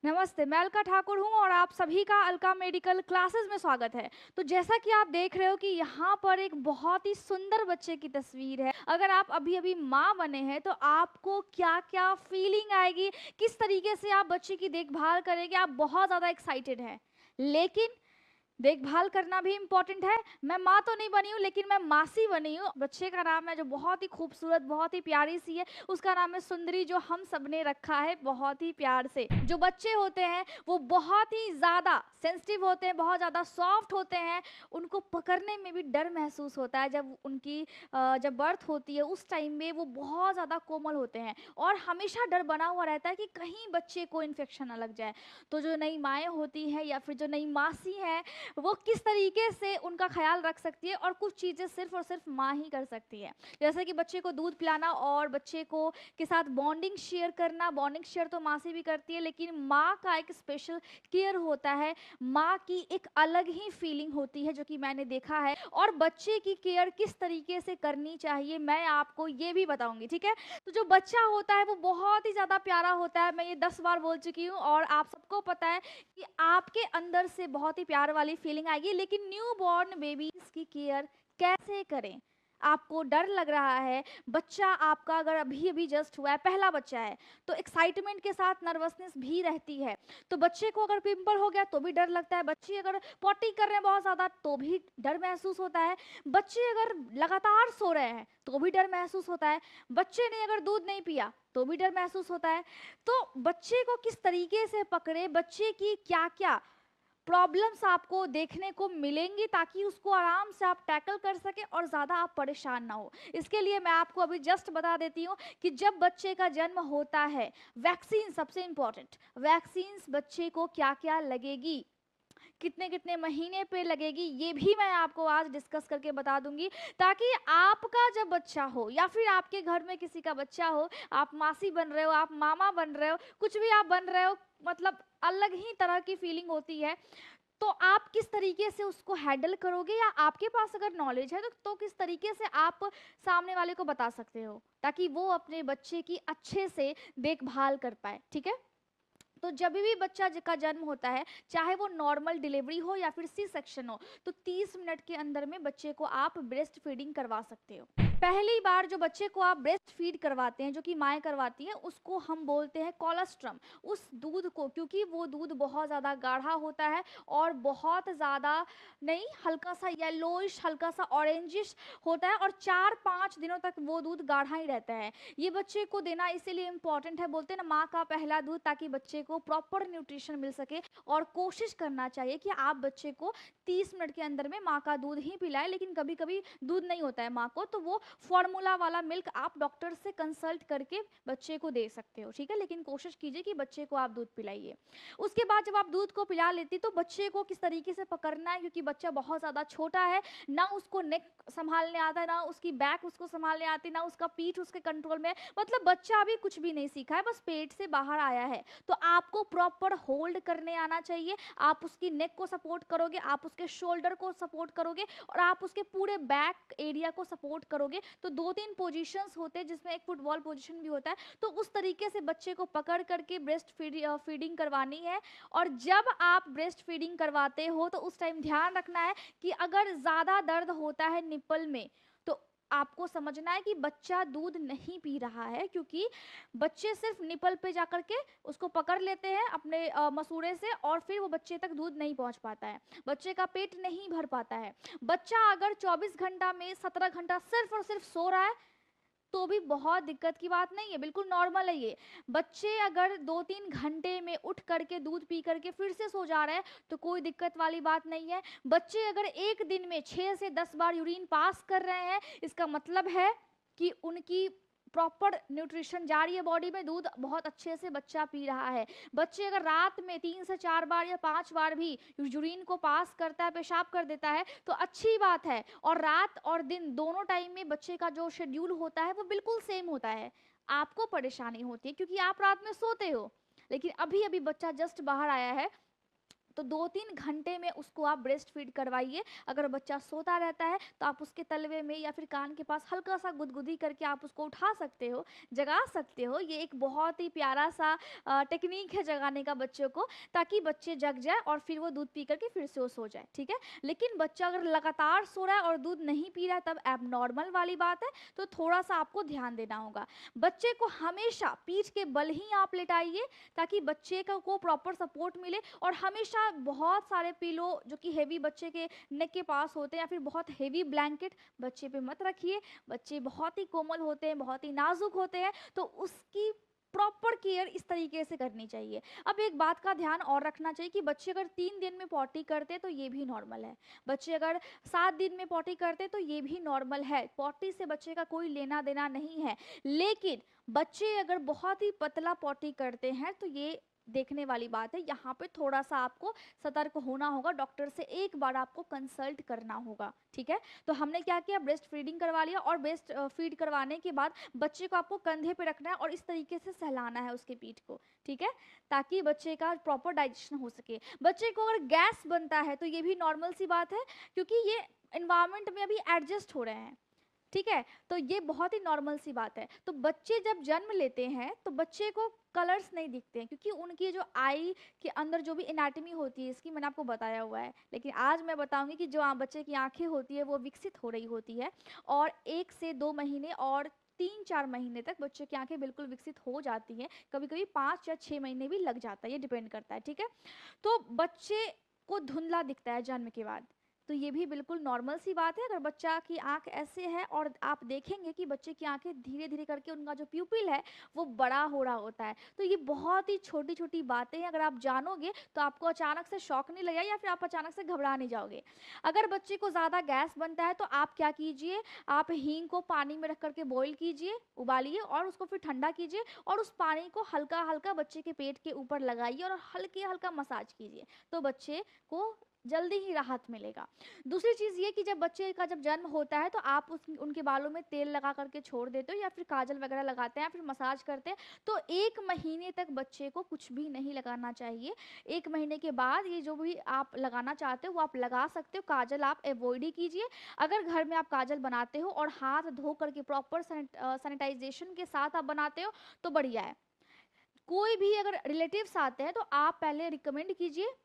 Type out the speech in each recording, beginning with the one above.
नमस्ते, मैं अलका ठाकुर हूँ और आप सभी का अलका मेडिकल क्लासेस में स्वागत है। तो जैसा कि आप देख रहे हो कि यहाँ पर एक बहुत ही सुंदर बच्चे की तस्वीर है। अगर आप अभी-अभी माँ बने हैं तो आपको क्या-क्या फीलिंग आएगी, किस तरीके से आप बच्चे की देखभाल करेंगे, आप बहुत ज़्यादा एक्साइटेड हैं। लेकिन देखभाल करना भी इम्पोर्टेंट है। मैं माँ तो नहीं बनी हूँ लेकिन मैं मासी बनी हूँ। बच्चे का नाम है जो बहुत ही खूबसूरत, बहुत ही प्यारी सी है, उसका नाम है सुंदरी, जो हम सबने रखा है बहुत ही प्यार से। जो बच्चे होते हैं वो बहुत ही ज़्यादा सेंसिटिव होते हैं, बहुत ज़्यादा सॉफ्ट होते हैं। उनको पकड़ने में भी डर महसूस होता है। जब उनकी जब बर्थ होती है उस टाइम में वो बहुत ज़्यादा कोमल होते हैं और हमेशा डर बना हुआ रहता है कि कहीं बच्चे को इन्फेक्शन ना लग जाए। तो जो नई माएँ होती हैं या फिर जो नई मासी हैं, वो किस तरीके से उनका ख्याल रख सकती है और कुछ चीज़ें सिर्फ और सिर्फ माँ ही कर सकती है। जैसे कि बच्चे को दूध पिलाना और बच्चे को के साथ बॉन्डिंग शेयर करना। बॉन्डिंग शेयर तो माँ से भी करती है लेकिन माँ का एक स्पेशल केयर होता है। माँ की एक अलग ही फीलिंग होती है जो कि मैंने देखा है। और बच्चे की केयर किस तरीके से करनी चाहिए मैं आपको ये भी बताऊंगी, ठीक है। तो जो बच्चा होता है वो बहुत ही ज़्यादा प्यारा होता है। मैं ये 10 बार बोल चुकी हूँ और आप सबको पता है कि आपके अंदर से बहुत ही प्यार वाली फीलिंग आएगी। लेकिन न्यू बॉर्न बेबीज की केयर कैसे करें? आपको डर लग रहा है, बच्चा आपका अगर अभी अभी जस्ट हुआ है, पहला बच्चा है, तो एक्साइटमेंट के साथ नर्वसनेस भी रहती है। तो बच्चे को अगर पिंपल हो गया तो भी डर लगता है, बच्चे अगर पॉटी कर रहे हैं बहुत ज़्यादा तो भी डर महसूस होता है, बच्चे अगर लगातार सो रहे हैं तो भी डर महसूस होता है, बच्चे ने अगर दूध नहीं पिया तो भी डर महसूस होता है। तो बच्चे को किस तरीके से पकड़े, बच्चे की क्या-क्या प्रॉब्लम्स आपको देखने को मिलेंगी ताकि उसको आराम से आप टैकल कर सकें और ज़्यादा आप परेशान ना हो। इसके लिए मैं आपको अभी जस्ट बता देती हूँ कि जब बच्चे का जन्म होता है, वैक्सीन सबसे इम्पोर्टेंट, वैक्सीन्स बच्चे को क्या-क्या लगेगी, कितने-कितने महीने पे लगेगी, ये भी मैं आपको आज डिस्कस करके बता दूँगी, ताकि आपका जब बच्चा हो या फिर आपके घर में किसी का बच्चा हो, आप मासी बन रहे हो, आप मामा बन रहे हो, कुछ भी आप बन रहे हो, मतलब अलग ही तरह की फीलिंग होती है। तो आप किस तरीके से उसको हैंडल करोगे या आपके पास अगर नॉलेज है तो किस तरीके से आप सामने वाले को बता सकते हो, ताकि वो अपने बच्चे की अच्छे से देखभाल कर पाए, ठीक है? तो जब भी बच्चा का जन्म होता है, चाहे वो नॉर्मल डिलीवरी हो या फिर सी सेक्शन हो, तो 30 मिनट के अंदर में बच्चे को आप ब्रेस्ट फीडिंग करवा सकते हो। पहली बार जो बच्चे को आप ब्रेस्ट फीड करवाते हैं, जो कि माएँ करवाती हैं, उसको हम बोलते हैं कोलोस्ट्रम। उस दूध को, क्योंकि वो दूध बहुत ज़्यादा गाढ़ा होता है और बहुत ज़्यादा नहीं, हल्का-सा येलोइश, हल्का-सा ऑरेंजिश होता है और 4-5 दिनों तक वो दूध गाढ़ा ही रहता है। ये बच्चे को देना इसीलिए इम्पॉर्टेंट है, बोलते हैं ना माँ का पहला दूध, ताकि बच्चे को प्रॉपर न्यूट्रिशन मिल सके। और कोशिश करना चाहिए कि आप बच्चे को 30 मिनट के अंदर में माँ का दूध ही पिलाएं। लेकिन कभी कभी दूध नहीं होता है माँ को, तो वो फॉर्मूला वाला मिल्क आप डॉक्टर से कंसल्ट करके बच्चे को दे सकते हो, ठीक है। लेकिन कोशिश कीजिए कि बच्चे को आप दूध पिलाइए। उसके बाद जब आप दूध को पिला लेती तो बच्चे को किस तरीके से पकड़ना है, क्योंकि बच्चा बहुत ज़्यादा छोटा है, ना उसको नेक संभालने आता है, ना उसकी बैक उसको संभालने आती, ना उसका पीठ उसके कंट्रोल में, मतलब बच्चा अभी कुछ भी नहीं सीखा है, बस पेट से बाहर आया है। तो आपको प्रॉपर होल्ड करने आना चाहिए। आप उसकी नेक को सपोर्ट करोगे, आप उसके शोल्डर को सपोर्ट करोगे और आप उसके पूरे बैक एरिया को सपोर्ट करोगे। तो 2-3 पोजीशंस होते हैं जिसमें एक फुटबॉल पोजीशन भी होता है। तो उस तरीके से बच्चे को पकड़ करके ब्रेस्ट फीडिंग करवानी है। और जब आप ब्रेस्ट फीडिंग करवाते हो तो उस टाइम ध्यान रखना है कि अगर ज़्यादा दर्द होता है निप्पल में, तो आपको समझना है कि बच्चा दूध नहीं पी रहा है, क्योंकि बच्चे सिर्फ निपल पे जाकर के उसको पकड़ लेते हैं अपने मसूड़े से और फिर वो बच्चे तक दूध नहीं पहुंच पाता है, बच्चे का पेट नहीं भर पाता है। बच्चा अगर 24 घंटा में 17 घंटा सिर्फ और सिर्फ सो रहा है तो भी बहुत दिक्कत की बात नहीं है, बिल्कुल नॉर्मल है ये। बच्चे अगर 2-3 घंटे में उठ करके दूध पी करके फिर से सो जा रहे हैं तो कोई दिक्कत वाली बात नहीं है। बच्चे अगर एक दिन में 6 से 10 बार यूरिन पास कर रहे हैं, इसका मतलब है कि उनकी प्रॉपर न्यूट्रिशन जा रही है बॉडी में, दूध बहुत अच्छे से बच्चा पी रहा है। बच्चे अगर रात में 3 से 4 बार या 5 बार भी यूरिन को पास करता है, पेशाब कर देता है, तो अच्छी बात है। और रात और दिन दोनों टाइम में बच्चे का जो शेड्यूल होता है वो बिल्कुल सेम होता है। आपको परेशानी होती है क्योंकि आप रात में सोते हो, लेकिन अभी अभी बच्चा जस्ट बाहर आया है, तो 2-3 घंटे में उसको आप ब्रेस्ट फीड करवाइए। अगर बच्चा सोता रहता है तो आप उसके तलवे में या फिर कान के पास हल्का सा गुदगुदी करके आप उसको उठा सकते हो, जगा सकते हो। ये एक बहुत ही प्यारा सा टेक्नीक है जगाने का बच्चों को, ताकि बच्चे जग जाए और फिर वो दूध पी करके फिर से वो सो जाए, ठीक है। लेकिन बच्चा अगर लगातार सो रहा है और दूध नहीं पी रहा है तब एबनॉर्मल वाली बात है, तो थोड़ा सा आपको ध्यान देना होगा। बच्चे को हमेशा पीठ के बल ही आप लेटाइए, ताकि बच्चे को प्रॉपर सपोर्ट मिले। और हमेशा बहुत सारे पिलो जो कि हेवी बच्चे के नेक के पास होते हैं या फिर बहुत हेवी ब्लैंकेट बच्चे पे मत रखिए। बच्चे बहुत ही कोमल होते हैं, बहुत ही नाजुक होते हैं, तो उसकी प्रॉपर केयर इस तरीके से करनी चाहिए। अब एक बात का ध्यान और रखना चाहिए कि बच्चे अगर 3 दिन में पॉटी करते हैं तो ये भी नॉर्मल है। बच्चे अगर 7 दिन में पॉटी करते हैं तो ये भी नॉर्मल है। पॉटी से बच्चे का कोई लेना देना नहीं है। लेकिन बच्चे अगर बहुत ही पतला पॉटी करते हैं तो ये देखने वाली बात है। यहाँ पे थोड़ा सा आपको सतर्क होना होगा, डॉक्टर से एक बार आपको कंसल्ट करना होगा, ठीक है। तो हमने क्या किया, ब्रेस्ट फीडिंग करवा लिया, और ब्रेस्ट फीड करवाने के बाद बच्चे को आपको कंधे पे रखना है और इस तरीके से सहलाना है उसके पीठ को, ठीक है, ताकि बच्चे का प्रॉपर डाइजेशन हो सके। बच्चे को अगर गैस बनता है तो ये भी नॉर्मल सी बात है, क्योंकि ये एनवायरनमेंट में अभी एडजस्ट हो रहे हैं, ठीक है। तो ये बहुत ही नॉर्मल सी बात है। तो बच्चे जब जन्म लेते हैं तो बच्चे को कलर्स नहीं दिखते हैं, क्योंकि उनकी जो आई के अंदर जो भी एनाटॉमी होती है इसकी मैंने आपको बताया हुआ है। लेकिन आज मैं बताऊंगी कि जो बच्चे की आंखें होती है वो विकसित हो रही होती है, और 1 से 2 महीने और 3-4 महीने तक बच्चे की आंखें बिल्कुल विकसित हो जाती हैं। कभी कभी 5 या 6 महीने भी लग जाता है, ये डिपेंड करता है, ठीक है। तो बच्चे को धुंधला दिखता है जन्म के बाद, तो ये भी बिल्कुल नॉर्मल सी बात है। अगर बच्चा की आंख ऐसे है और आप देखेंगे कि बच्चे की आंखें धीरे धीरे करके उनका जो प्यूपिल है वो बड़ा हो रहा होता है, तो ये बहुत ही छोटी छोटी बातें हैं। अगर आप जानोगे तो आपको अचानक से शॉक नहीं लगेगा या फिर आप अचानक से घबरा नहीं जाओगे। अगर बच्चे को ज़्यादा गैस बनता है तो आप क्या कीजिए, आप हींग को पानी में रख करके बॉईल कीजिए, उबालिए और उसको फिर ठंडा कीजिए, और उस पानी को हल्का हल्का बच्चे के पेट के ऊपर लगाइए और हल्के हल्का मसाज कीजिए, तो बच्चे को जल्दी ही राहत मिलेगा। दूसरी चीज़ ये कि जब बच्चे का जब जन्म होता है तो आप उनके बालों में तेल लगा करके छोड़ देते हो या फिर काजल वगैरह लगाते हैं या फिर मसाज करते हैं, तो 1 महीने तक बच्चे को कुछ भी नहीं लगाना चाहिए। 1 महीने के बाद ये जो भी आप लगाना चाहते हो वो आप लगा सकते हो। काजल आप अवॉइड ही कीजिए। अगर घर में आप काजल बनाते हो और हाथ धो करके प्रॉपर सैनिटाइजेशन के साथ आप बनाते हो तो बढ़िया है। कोई भी अगर रिलेटिव्स आते हैं तो आप पहले रिकमेंड कीजिए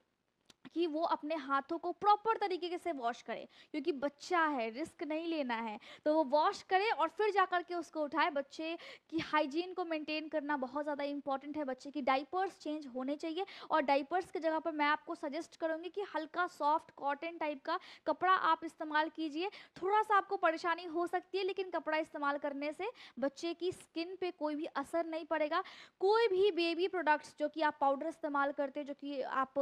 कि वो अपने हाथों को प्रॉपर तरीके से वॉश करे, क्योंकि बच्चा है, रिस्क नहीं लेना है, तो वो वॉश करे और फिर जाकर के उसको उठाए। बच्चे की हाइजीन को मेंटेन करना बहुत ज़्यादा इंपॉर्टेंट है। बच्चे की डाइपर्स चेंज होने चाहिए, और डाइपर्स की जगह पर मैं आपको सजेस्ट करूँगी कि हल्का सॉफ्ट कॉटन टाइप का कपड़ा आप इस्तेमाल कीजिए। थोड़ा सा आपको परेशानी हो सकती है, लेकिन कपड़ा इस्तेमाल करने से बच्चे की स्किन पे कोई भी असर नहीं पड़ेगा। कोई भी बेबी प्रोडक्ट्स जो कि आप पाउडर इस्तेमाल करते हो, जो कि आप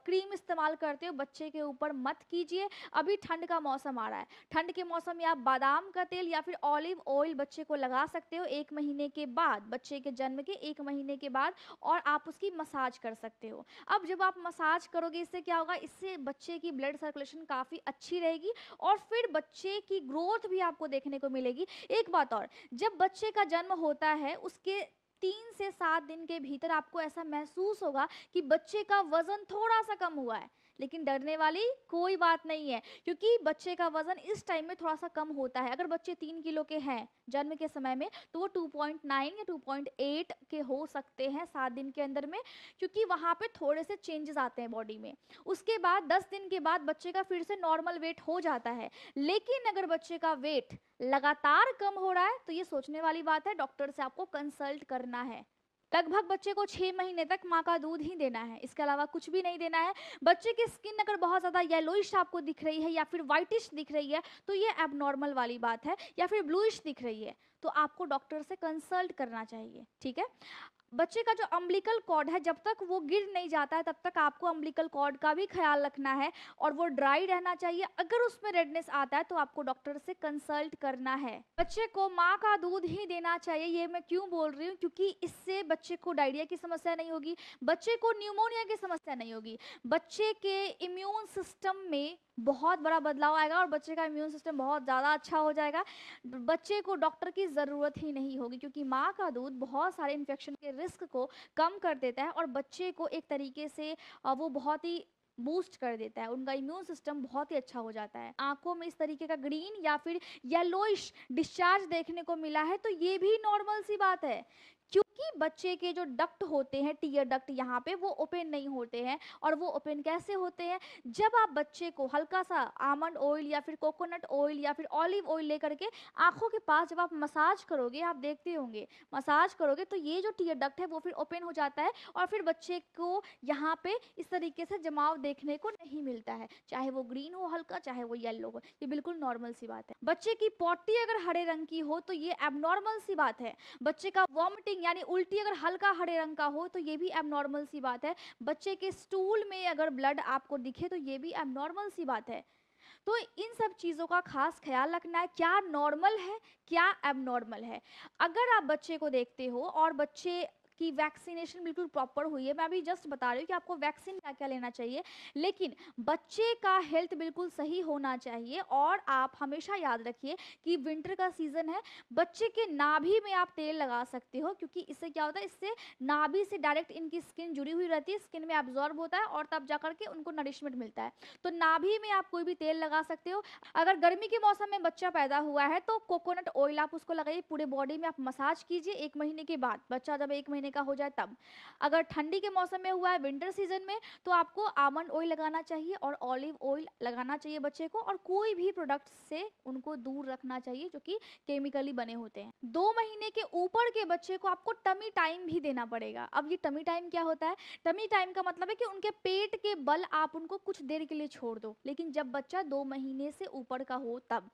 क्रीम इस्तेमाल करते हो, बच्चे के ऊपर मत कीजिए। अभी ठंड का मौसम आ रहा है, ठंड के मौसम में आप बादाम का तेल या फिर ऑलिव ऑयल बच्चे को लगा सकते हो 1 महीने के बाद, बच्चे के जन्म के 1 महीने के बाद, और आप उसकी मसाज कर सकते हो। अब जब आप मसाज करोगे इससे क्या होगा, इससे बच्चे की ब्लड सर्कुलेशन काफ़ी अच्छी रहेगी और फिर बच्चे की ग्रोथ भी आपको देखने को मिलेगी। एक बात और, जब बच्चे का जन्म होता है उसके 3 से 7 दिन के भीतर आपको ऐसा महसूस होगा कि बच्चे का वजन थोड़ा सा कम हुआ है, लेकिन डरने वाली कोई बात नहीं है, क्योंकि बच्चे का वजन इस टाइम में थोड़ा सा कम होता है। अगर बच्चे 3 किलो के हैं जन्म के समय में तो वो 2.9 या 2.8 के हो सकते हैं 7 दिन के अंदर में, क्योंकि वहाँ पे थोड़े से चेंजेस आते हैं बॉडी में। उसके बाद 10 दिन के बाद बच्चे का फिर से नॉर्मल वेट हो जाता है। लेकिन अगर बच्चे का वेट लगातार कम हो रहा है तो ये सोचने वाली बात है, डॉक्टर से आपको कंसल्ट करना है। लगभग बच्चे को 6 महीने तक माँ का दूध ही देना है, इसके अलावा कुछ भी नहीं देना है। बच्चे की स्किन अगर बहुत ज़्यादा येलोइश आपको दिख रही है या फिर वाइटिश दिख रही है तो ये एबनॉर्मल वाली बात है, या फिर ब्लूइश दिख रही है तो आपको डॉक्टर से कंसल्ट करना चाहिए, ठीक है। बच्चे का जो अम्बिलिकल कॉर्ड है जब तक वो गिर नहीं जाता है तब तक आपको अम्बिलिकल कॉर्ड का भी ख्याल रखना है, और वो ड्राई रहना चाहिए। अगर उसमें रेडनेस आता है तो आपको डॉक्टर से कंसल्ट करना है। बच्चे को माँ का दूध ही देना चाहिए, ये मैं क्यों बोल रही हूँ, क्योंकि इससे बच्चे को डायरिया की समस्या नहीं होगी, बच्चे को न्यूमोनिया की समस्या नहीं होगी, बच्चे के इम्यून सिस्टम में बहुत बड़ा बदलाव आएगा और बच्चे का इम्यून सिस्टम बहुत ज़्यादा अच्छा हो जाएगा। बच्चे को डॉक्टर की ज़रूरत ही नहीं होगी, क्योंकि माँ का दूध बहुत सारे इन्फेक्शन के रिस्क को कम कर देता है और बच्चे को एक तरीके से वो बहुत ही बूस्ट कर देता है, उनका इम्यून सिस्टम बहुत ही अच्छा हो जाता है। आंखों में इस तरीके का ग्रीन या फिर येलोइश डिस्चार्ज देखने को मिला है तो ये भी नॉर्मल सी बात है, क्योंकि बच्चे के जो डक्ट होते हैं, टीयर डक्ट यहाँ पे, वो ओपन नहीं होते हैं। और वो ओपन कैसे होते हैं? जब आप बच्चे को हल्का सा आमंड ऑयल या फिर कोकोनट ऑयल या फिर ऑलिव ऑयल लेकर के आंखों के पास जब आप मसाज करोगे, आप देखते होंगे मसाज करोगे तो ये जो टीयर डक्ट है वो फिर ओपन हो जाता है और फिर बच्चे को यहाँ पे इस तरीके से जमाव देखने को नहीं मिलता है, चाहे वो ग्रीन हो हल्का, चाहे वो येलो हो। ये बिल्कुल नॉर्मल सी बात है। बच्चे की पॉटी अगर हरे रंग की हो तो ये एबनॉर्मल सी बात है। बच्चे का वॉमिटिंग यानी उल्टी अगर हल्का हरे रंग का हो तो ये भी एबनॉर्मल सी बात है। बच्चे के स्टूल में अगर ब्लड आपको दिखे तो ये भी एबनॉर्मल सी बात है। तो इन सब चीज़ों का खास ख्याल रखना है, क्या नॉर्मल है, क्या एबनॉर्मल है। अगर आप बच्चे को देखते हो और बच्चे की वैक्सीनेशन बिल्कुल प्रॉपर हुई है, मैं अभी जस्ट बता रही हूँ कि आपको वैक्सीन क्या क्या लेना चाहिए, लेकिन बच्चे का हेल्थ बिल्कुल सही होना चाहिए। और आप हमेशा याद रखिए कि विंटर का सीजन है, बच्चे के नाभि में आप तेल लगा सकते हो, क्योंकि इससे क्या होता है, इससे नाभि से डायरेक्ट इनकी स्किन जुड़ी हुई रहती है, स्किन में एब्जॉर्ब होता है और तब जाकर के उनको नरिशमेंट मिलता है। तो नाभि में आप कोई भी तेल लगा सकते हो। अगर गर्मी के मौसम में बच्चा पैदा हुआ है तो कोकोनट ऑयल आप उसको लगाइए, पूरे बॉडी में आप मसाज कीजिए 1 महीने के बाद, बच्चा जब 1 महीने का हो जाए तब। अगर ठंडी के मौसम में हुआ है, विंटर सीजन में, तो आपको आमंड ऑयल लगाना चाहिए और ऑलिव ऑयल लगाना चाहिए बच्चे को, और कोई भी प्रोडक्ट से उनको दूर रखना चाहिए जो कि केमिकली बने होते हैं। 2 महीने के ऊपर के बच्चे को आपको टमी टाइम भी देना पड़ेगा। अब ये टमी टाइम क्या होता है? टमी टाइम का मतलब है कि उनके पेट के बल आप उनको कुछ देर के लिए छोड़ दो, लेकिन जब बच्चा 2 महीने से ऊपर का हो तब।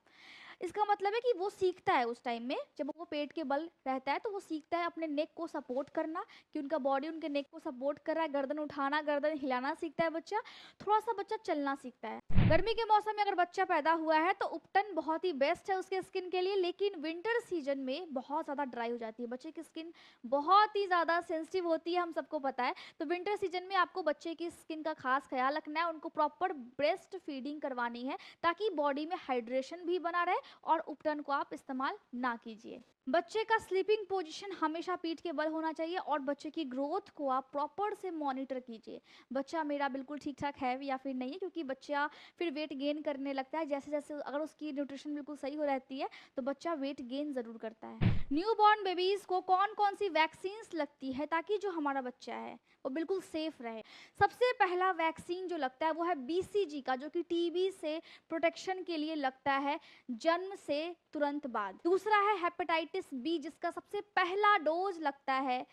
इसका मतलब है कि वो सीखता है उस टाइम में, जब वो पेट के बल रहता है तो वो सीखता है अपने नेक को सपोर्ट करना, कि उनका बॉडी उनके नेक को सपोर्ट कर रहा है, गर्दन उठाना, गर्दन हिलाना सीखता है बच्चा, थोड़ा सा बच्चा चलना सीखता है। गर्मी के मौसम में अगर बच्चा पैदा हुआ है तो उपटन बहुत ही बेस्ट है उसके स्किन के लिए, लेकिन विंटर सीजन में बहुत ज़्यादा ड्राई हो जाती है, बच्चे की स्किन बहुत ही ज़्यादा सेंसिटिव होती है, हम सबको पता है। तो विंटर सीजन में आपको बच्चे की स्किन का खास ख्याल रखना है, उनको प्रॉपर ब्रेस्ट फीडिंग करवानी है ताकि बॉडी में हाइड्रेशन भी बना रहे और उपटन को आप इस्तेमाल ना कीजिए। बच्चे का स्लीपिंग पोजीशन हमेशा पीठ के बल होना चाहिए और बच्चे की ग्रोथ को आप प्रॉपर से मॉनिटर कीजिए, बच्चा मेरा बिल्कुल ठीक ठाक है या फिर नहीं है, क्योंकि बच्चा फिर वेट गेन करने लगता है जैसे जैसे, अगर उसकी न्यूट्रिशन बिल्कुल सही हो रहती है तो बच्चा वेट गेन ज़रूर करता है। न्यूबॉर्न बेबीज़ को कौन कौन सी वैक्सीन्स लगती है ताकि जो हमारा बच्चा है वो बिल्कुल सेफ रहे? सबसे पहला वैक्सीन जो लगता है वो है BCG का, जो कि टीबी से प्रोटेक्शन के लिए लगता है जन्म से तुरंत बाद। दूसरा है हेपेटाइटिस बी, जिसका सबसे पहला डोज लगता है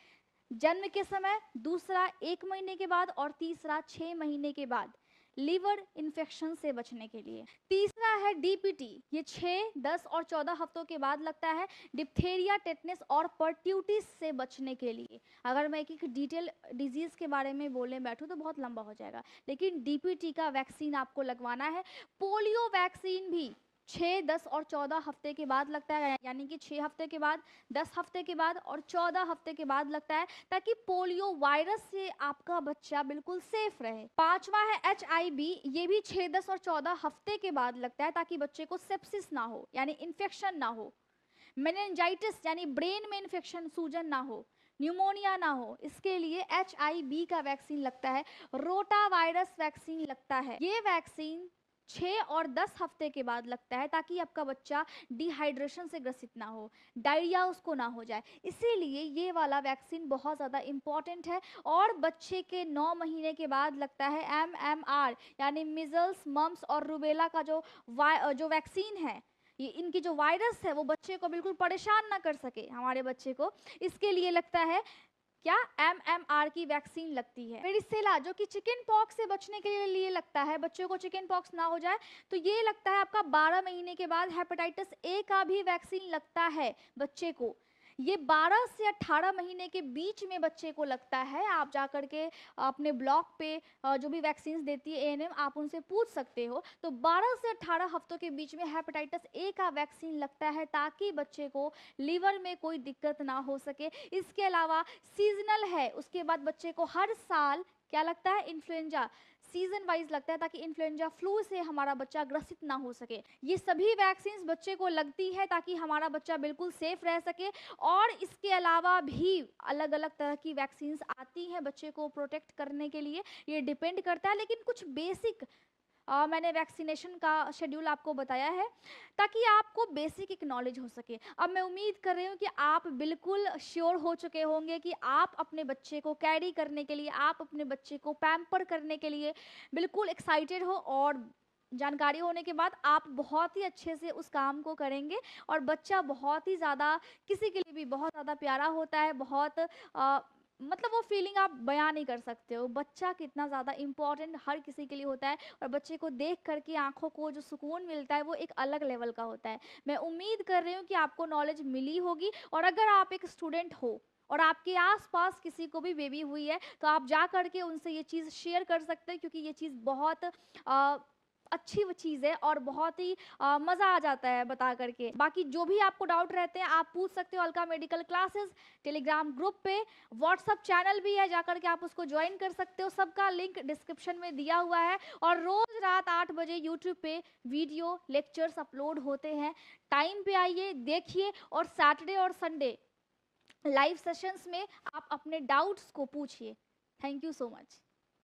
जन्म के समय, दूसरा 1 महीने के बाद और तीसरा 6 महीने के बाद, लीवर इन्फेक्शन से बचने के लिए। तीसरा है DPT, ये 6, 10 और 14 हफ्तों के बाद लगता है, डिप्थेरिया, टेटनस और पर्ट्यूटिस से बचने के लिए। अगर मैं एक डिटेल डिजीज़ के बारे में बोलने बैठूं तो बहुत लंबा हो जाएगा, लेकिन DPT का वैक्सीन आपको लगवाना है। पोलियो वैक्सीन भी 6, 10 और 14 हफ्ते के बाद लगता है, यानी कि 6 हफ्ते के बाद, 10 हफ्ते के बाद और 14 हफ्ते के बाद लगता है, ताकि पोलियो वायरस से आपका बच्चा बिल्कुल सेफ रहे। पांचवा है HIV, ये भी 6, 10 और 14 हफ्ते के बाद लगता है, ताकि बच्चे को सेप्सिस ना हो, यानी इन्फेक्शन ना हो। मेनिंजाइटिस यानी ब्रेन में इन्फेक्शन, सूजन ना हो, न्यूमोनिया ना हो, इसके लिए HIV का वैक्सीन लगता है। रोटा वायरस वैक्सीन लगता है, ये वैक्सीन 6 और 10 हफ्ते के बाद लगता है, ताकि आपका बच्चा डिहाइड्रेशन से ग्रसित ना हो, डायरिया उसको ना हो जाए, इसीलिए ये वाला वैक्सीन बहुत ज़्यादा इम्पॉर्टेंट है। और बच्चे के 9 महीने के बाद लगता है MMR, यानी मिजल्स, मम्स और रूबेला का जो वैक्सीन है, ये इनकी जो वायरस है वो बच्चे को बिल्कुल परेशान ना कर सके, हमारे बच्चे को, इसके लिए लगता है क्या, MMR की वैक्सीन लगती है। वेरिसेला, जो कि चिकन पॉक्स से बचने के लिए लगता है, बच्चों को चिकन पॉक्स ना हो जाए, तो ये लगता है आपका 12 महीने के बाद। हेपेटाइटिस A का भी वैक्सीन लगता है बच्चे को, ये 12 से 18 महीने के बीच में बच्चे को लगता है। आप जाकर के अपने ब्लॉक पे जो भी वैक्सीन देती है ANM, आप उनसे पूछ सकते हो। तो 12 से 18 हफ्तों के बीच में हेपेटाइटिस A का वैक्सीन लगता है, ताकि बच्चे को लीवर में कोई दिक्कत ना हो सके। इसके अलावा सीजनल है, उसके बाद बच्चे को हर साल क्या लगता है? इन्फ्लुएंजा सीजन वाइज लगता है, ताकि इन्फ्लुएंजा फ्लू से हमारा बच्चा ग्रसित ना हो सके। ये सभी वैक्सीन बच्चे को लगती है ताकि हमारा बच्चा बिल्कुल सेफ रह सके। और इसके अलावा भी अलग अलग तरह की वैक्सीन आती हैं बच्चे को प्रोटेक्ट करने के लिए, ये डिपेंड करता है। लेकिन कुछ बेसिक मैंने वैक्सीनेशन का शेड्यूल आपको बताया है ताकि आपको बेसिक एक नॉलेज हो सके। अब मैं उम्मीद कर रही हूँ कि आप बिल्कुल श्योर हो चुके होंगे कि आप अपने बच्चे को कैरी करने के लिए, आप अपने बच्चे को पैम्पर करने के लिए बिल्कुल एक्साइटेड हो। और जानकारी होने के बाद आप बहुत ही अच्छे से उस काम को करेंगे। और बच्चा बहुत ही ज़्यादा, किसी के लिए भी बहुत ज़्यादा प्यारा होता है, बहुत मतलब वो फीलिंग आप बयां नहीं कर सकते हो। बच्चा कितना ज़्यादा इम्पोर्टेंट हर किसी के लिए होता है, और बच्चे को देख करके आंखों को जो सुकून मिलता है वो एक अलग लेवल का होता है। मैं उम्मीद कर रही हूँ कि आपको नॉलेज मिली होगी। और अगर आप एक स्टूडेंट हो और आपके आसपास किसी को भी बेबी हुई है, तो आप जा करके उनसे ये चीज़ शेयर कर सकते हैं, क्योंकि ये चीज़ बहुत अच्छी वो चीज़ है और बहुत ही मज़ा आ जाता है बता करके। बाकी जो भी आपको डाउट रहते हैं आप पूछ सकते हो Alka medical classes Telegram group पे। व्हाट्सअप चैनल भी है, जाकर के आप उसको ज्वाइन कर सकते हो, सबका लिंक डिस्क्रिप्शन में दिया हुआ है। और रोज़ रात 8 बजे यूट्यूब पे वीडियो लेक्चर्स अपलोड होते हैं। टाइम पे आइए, देखिए। और सैटरडे और संडे लाइव सेशंस में आप अपने डाउट्स को पूछिए। Thank you so much.